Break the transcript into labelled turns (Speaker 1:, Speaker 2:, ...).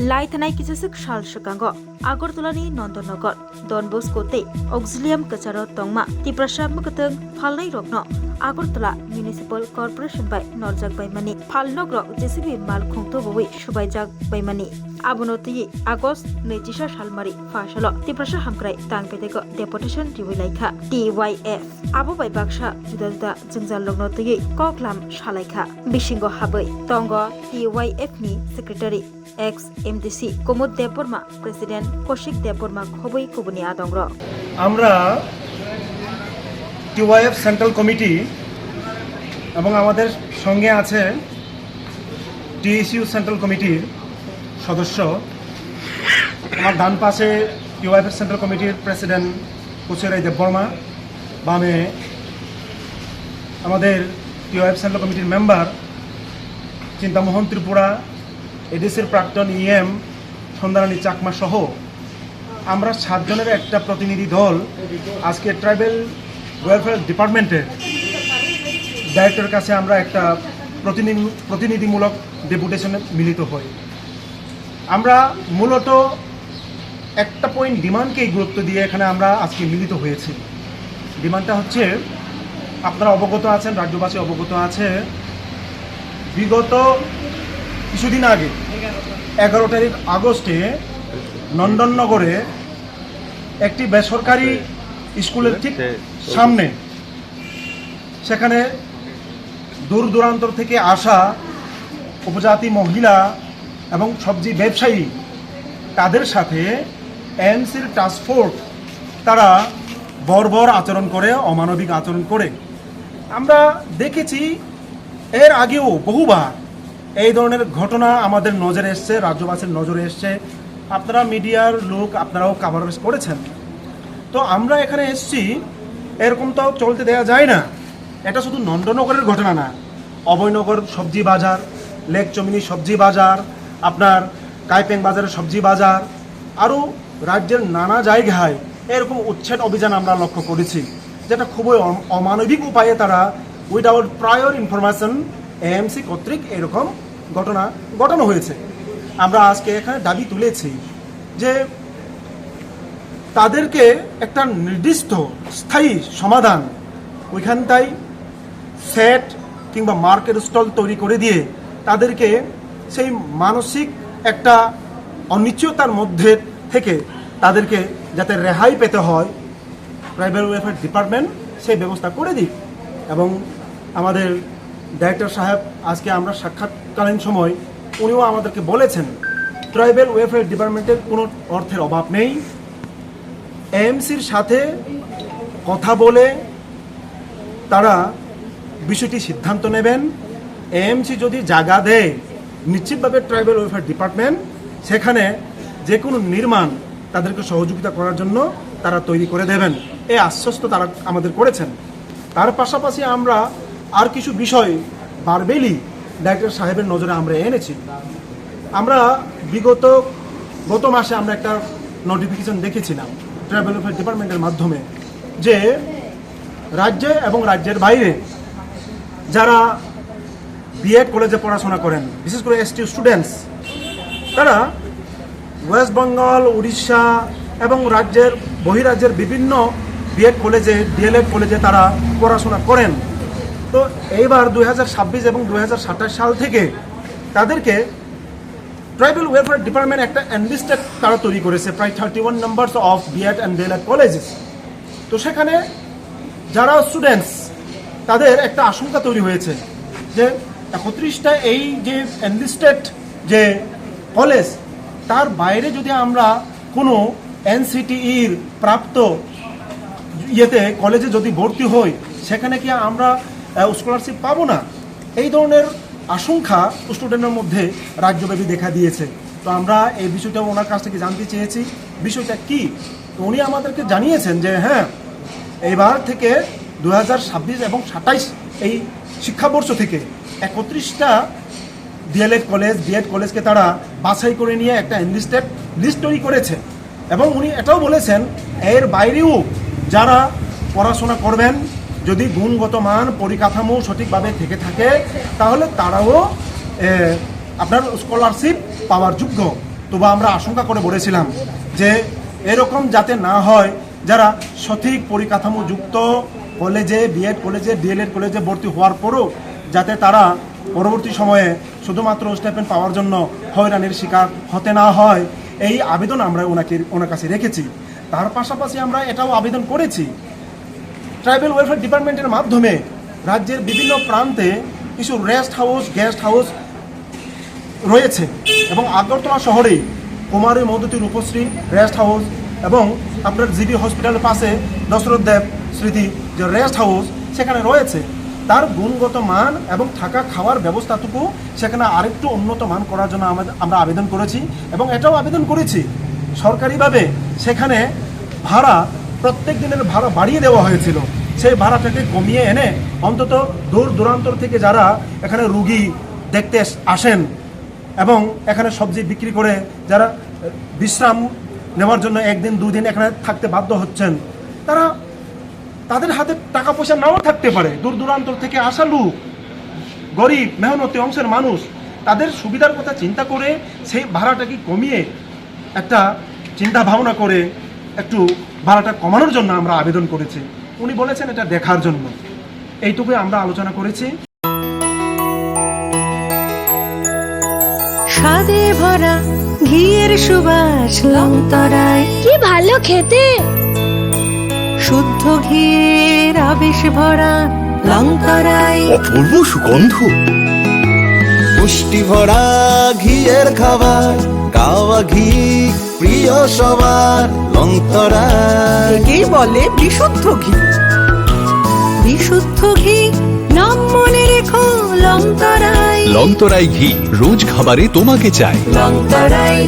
Speaker 1: लाइथानाय किसासक साल शकांग आगरतलानि नन्दनगर डन बस्कोते ऑक्सिलियम कचारो तंगमा तिप्रसा मकतंग फालनाय रकनो आगरतला म्युनिसिपल कॉर्पोरेशन बाय नरजाक बायमानि फालनग्र जेसिबि माल खुंतो बवै सुबायजाक बायमानि आबनोति आगस्ट 20 सालमारि फाशल तिप्रसा हामक्राय तांपेदेक डेपुटेशन रिविलाइखा TYF आबो बाय बाक्सा जुदा जुदा जोंजाल लग्नोति कक्लाम सालायखा बिसिंग हाबै तंग TYF नि सेक्रेटारि एक्स MDC कुमुद देबबर्मा प्रेसिडेंट कौशिक देबबर्मा खबै कुबुनि आदंग्र
Speaker 2: আমরা TYF সেন্ট্রাল কমিটি এবং আমাদের সঙ্গে আছে TSU সেন্ট্রাল কমিটির সদস্য। আমার ডান পাশে TYF সেন্ট্রাল কমিটির প্রেসিডেন্ট কুচিরাই দেববর্মা, বামে আমাদের TYF সেন্ট্রাল কমিটির মেম্বার চিন্তামোহন ত্রিপুরা, এডিসির প্রাক্তন EM সন্ধ্যারানী চাকমা সহ আমরা 7 জনের একটা প্রতিনিধি দল আজকে ট্রাইবেল ওয়েলফেয়ার ডিপার্টমেন্টের ডাইরেক্টরের কাছে আমরা একটা প্রতিনিধিমূলক ডেপুটেশনে মিলিত হই। আমরা মূলত একটা পয়েন্ট ডিমান্ডকেই গুরুত্ব দিয়ে এখানে আমরা আজকে মিলিত হয়েছি। ডিমান্ডটা হচ্ছে, আপনারা অবগত আছেন, রাজ্যবাসী অবগত আছে, বিগত কিছুদিন আগে 11 তারিখ আগস্টে নন্দননগরে একটি বেসরকারি স্কুলের ঠিক সামনে সেখানে দূর দূরান্ত থেকে আসা উপজাতি মহিলা এবং সবজি ব্যবসায়ী তাদের সাথে AMCর টাস্কফোর্স তারা বর্বর আচরণ করে, অমানবিক আচরণ করে। আমরা দেখেছি এর আগেও বহুবার এই ধরনের ঘটনা আমাদের নজরে এসছে, রাজ্যবাসীর নজরে এসছে। আপনারা মিডিয়ার লোক, আপনারাও কভারেজ করেছেন। তো আমরা এখানে এসছি, এরকম তো চলতে দেওয়া যায় না। এটা শুধু নন্দনগরের ঘটনা না, অভয়নগর সবজি বাজার, লেক চমিনি সবজি বাজার, আপনার কাইপেং বাজারের সবজি বাজার, আরও রাজ্যের নানা জায়গায় এরকম উচ্ছেদ অভিযান আমরা লক্ষ্য করেছি, যেটা খুবই অমানবিক উপায়ে তারা উইদাউট প্রায়র ইনফরমেশন AMC কর্তৃক এরকম ঘটনা ঘটানো হয়েছে। আমরা আজকে এখানে দাবি তুলেছি যে তাদেরকে একটা নির্দিষ্ট স্থায়ী সমাধান ওইখানটাই সেট কিংবা মার্কেট স্টল তৈরি করে দিয়ে তাদেরকে সেই মানসিক একটা অনিশ্চয়তার মধ্যে থেকে তাদেরকে যাতে রেহাই পেতে হয়, ট্রাইবাল ওয়েলফেয়ার ডিপার্টমেন্ট সেই ব্যবস্থা করে দিক। এবং আমাদের ডাইরেক্টর সাহেব আজকে আমরা সাক্ষাৎকালীন সময় উনিও আমাদেরকে বলেছেন ট্রাইবাল ওয়েলফেয়ার ডিপার্টমেন্টের কোনো অর্থের অভাব নেই। AMCর সাথে কথা বলে তারা বিষয়টি সিদ্ধান্ত নেবেন। AMC যদি জায়গা দেয়, নিশ্চিতভাবে ট্রাইবাল ওয়েলফেয়ার ডিপার্টমেন্ট সেখানে যে কোনো নির্মাণ তাদেরকে সহযোগিতা করার জন্য তারা তৈরি করে দেবেন, এই আশ্বস্ত তারা আমাদের করেছেন। তার পাশাপাশি আমরা আর কিছু বিষয় বারবেলি ডাইরেক্টর সাহেবের নজরে আমরা এনেছি। আমরা গত মাসে আমরা একটা নোটিফিকেশন দেখেছিলাম ট্রাইবাল ওয়েলফেয়ার ডিপার্টমেন্টের মাধ্যমে যে রাজ্যে এবং রাজ্যের বাইরে যারা BEd কলেজে পড়াশোনা করেন, বিশেষ করে ST স্টুডেন্টস, তারা ওয়েস্ট বেঙ্গল, উড়িষ্যা এবং রাজ্যের বহিরাজ্যের বিভিন্ন BEd কলেজে, DLED কলেজে তারা পড়াশোনা করেন। তো এইবার 2026 এবং 2027 সাল থেকে তাদেরকে ট্রাইবাল ওয়েলফেয়ার ডিপার্টমেন্ট একটা এনলিস্টেড তারা তৈরি করেছে, প্রায় 31 numbers of BEd and DLED colleges. তো সেখানে যারা স্টুডেন্টস তাদের একটা আশঙ্কা তৈরি হয়েছে যে 31টা এই যে এনলিস্টেড যে কলেজ, তার বাইরে যদি আমরা কোনো NCTEর প্রাপ্ত কলেজে যদি ভর্তি হই, সেখানে কি আমরা স্কলারশিপ পাবো না? এই ধরনের আশঙ্কা স্টুডেন্টের মধ্যে রাজ্যব্যাপী দেখা দিয়েছে। তো আমরা এই বিষয়টা ওনার কাছ থেকে জানতে চেয়েছি বিষয়টা কি। তো উনি আমাদেরকে জানিয়েছেন যে হ্যাঁ, এইবার থেকে 2026 এবং 27 এই শিক্ষাবর্ষ থেকে 31টা DLED কলেজ, BEd কলেজকে তারা বাছাই করে নিয়ে একটা এনলিস্টেড লিস্ট তৈরি করেছে। এবং উনি এটাও বলেছেন এর বাইরেও যারা পড়াশোনা করবেন, যদি গুণগত মান পরিকাঠামো সঠিকভাবে থেকে থাকে, তাহলে তারাও আপনার স্কলারশিপ পাওয়ার যোগ্য। তবু আমরা আশঙ্কা করে বলেছিলাম যে এরকম যাতে না হয়, যারা সঠিক পরিকাঠামোযুক্ত কলেজে, বিএড কলেজে, ডিএলএড কলেজে ভর্তি হওয়ার পরও যাতে তারা পরবর্তী সময়ে শুধুমাত্র স্টাইপেন্ড পাওয়ার জন্য হয়রানির শিকার হতে না হয়, এই আবেদন আমরা ওনার কাছে রেখেছি। তার পাশাপাশি আমরা এটাও আবেদন করেছি ট্রাইবাল ওয়েলফেয়ার ডিপার্টমেন্টের মাধ্যমে রাজ্যের বিভিন্ন প্রান্তে কিছু রেস্ট হাউস, গেস্ট হাউস রয়েছে এবং আগরতলা শহরে কুমারী মধুতি রূপশ্রী রেস্ট হাউস এবং আপনার জিবি হসপিটালের পাশে দশরথ দেব স্মৃতি যে রেস্ট হাউস সেখানে রয়েছে, তার গুণগত মান এবং থাকা খাওয়ার ব্যবস্থাটুকু সেখানে আরেকটু উন্নত মান করার জন্য আমরা আবেদন করেছি এবং এটাও আবেদন করেছি সরকারিভাবে সেখানে ভাড়া, প্রত্যেক দিনের ভাড়া বাড়িয়ে দেওয়া হয়েছিল, সেই ভাড়াটাকে কমিয়ে এনে অন্তত দূর দূরান্তর থেকে যারা এখানে রুগী দেখতে আসেন এবং এখানে সবজি বিক্রি করে যারা বিশ্রাম নেওয়ার জন্য একদিন দুদিন এখানে থাকতে বাধ্য হচ্ছেন, তাদের হাতে টাকা পয়সা নাও থাকতে পারে, দূর দূরান্তর থেকে আসা লোক, গরিব মেহনতি অংশের মানুষ, তাদের সুবিধার কথা চিন্তা করে সেই ভাড়াটাকে কমিয়ে একটা চিন্তা ভাবনা করে একটু ভাড়াটা কমানোর জন্য আমরা আবেদন করেছি। উনি বলেছেন এটা দেখার জন্য, এইটুকুই আমরা আলোচনা করেছি।
Speaker 3: স্বাদে ভরা ঘিয়ের সুবাস লংতরায়,
Speaker 4: কি ভালো খেতে।
Speaker 3: শুদ্ধ ঘিয়ের আবেশ ভরা লংতরায়,
Speaker 5: অপূর্ব সুগন্ধ, পুষ্টি ভরা ঘিয়ের খাবার, গাওয়া ঘি প্রিয় সবার লংতরায়।
Speaker 6: একেই বলে বিশুদ্ধ ঘি।
Speaker 3: বিশুদ্ধ ঘি নাম মনে রেখো লংতরায়।
Speaker 7: লংতরাই ঘি রোজ খাবারে তোমাকে চাই।
Speaker 3: লংতরায়